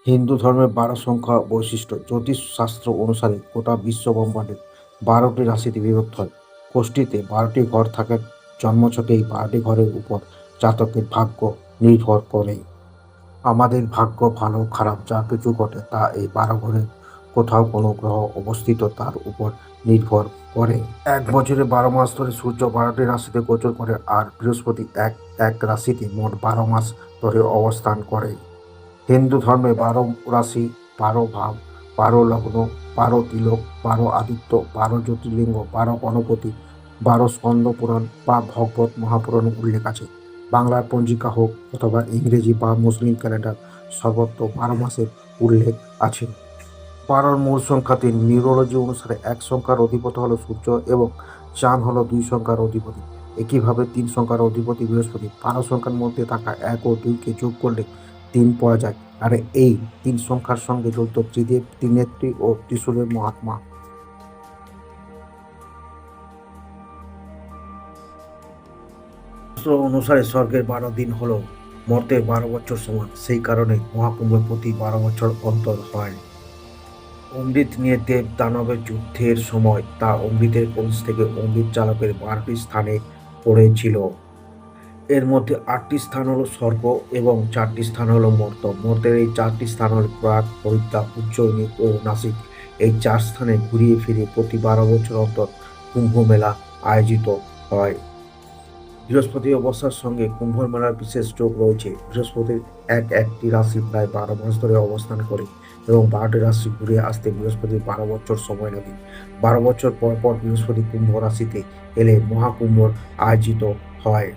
হিন্দু ধর্মের 12 সংখ্যা বৈশিষ্ট্য। জ্যোতিষশাস্ত্র অনুসারে গোটা বিশ্ব ব্রহ্মাণ্ডের 12টি রাশিতে বিভক্ত হয়। কোষ্ঠীতে 12টি ঘর থাকে। জন্মছকে এই 12টি ঘরের উপর জাতকের ভাগ্য নির্ভর করে। আমাদের ভাগ্য ভালো খারাপ যা কিছু ঘটে তা এই 12 ঘরের কোথাও কোনো গ্রহ অবস্থিত তার উপর নির্ভর করে। এক বছরে 12 মাস ধরে সূর্য 12টি রাশিতে গোচর করে আর বৃহস্পতি এক এক রাশিতে মোট 12 মাস ধরে অবস্থান করে। হিন্দু ধর্মে 12 রাশি, 12 ভাব, 12 লগ্ন, 12 তিলক, 12 আদিত্য, 12 জ্যোতির্লিঙ্গ, 12 গণপতি, 12 স্কন্দ পুরাণ বা ভগবত মহাপুরাণে উল্লেখ আছে। বাংলার পঞ্জিকা হোক অথবা ইংরেজি বা মুসলিম ক্যালেন্ডার সর্বত্র 12 মাসের উল্লেখ আছে। 12র মূল সংখ্যা 3। নিউরোলজি অনুসারে 1 সংখ্যার অধিপতি হলো সূর্য এবং চাঁদ হলো 2 সংখ্যার অধিপতি। একইভাবে 3 সংখ্যার অধিপতি বৃহস্পতি। 12 সংখ্যার মধ্যে থাকা 1 ও 2 কে যোগ করলে 3 পাওয়া যায়। আর এই 3 সংখ্যার সঙ্গে জড়িত ত্রিদেব, ত্রিনেত্রী ও ত্রিশূলের মহাত্মা। শাস্ত্র অনুসারে স্বর্গের 12 দিন হলো মর্তের 12 বছর সমান। সেই কারণে মহাকুম্ভ প্রতি 12 বছর অন্তর হয়। অমৃত নিয়ে দেব দানবের যুদ্ধের সময় তা অমৃতের কলস থেকে অমৃত চালকের 12টি স্থানে পড়েছিল। এর মধ্যে 8টি স্থান হলো স্বর্গ এবং 4টি স্থান হলো মর্ত। মর্তের এই 4টি স্থান হলো প্রয়াগ, হরিদ্বার, উজ্জয়িনী ও নাসিক। এই 4 স্থানে ঘুরিয়ে ফিরে প্রতি 12 বছর অন্তর কুম্ভ মেলা আয়োজিত হয়। বৃহস্পতি অবস্থার সঙ্গে কুম্ভ মেলার বিশেষ যোগ রয়েছে। বৃহস্পতির একটি রাশি প্রায় 12 মাস ধরে অবস্থান করে এবং 12টি রাশি ঘুরে আসতে বৃহস্পতির 12 বছর সময় লাগে। 12 বছর পর পর বৃহস্পতি কুম্ভ রাশিতে এলে মহাকুম্ভ আয়োজিত হয়।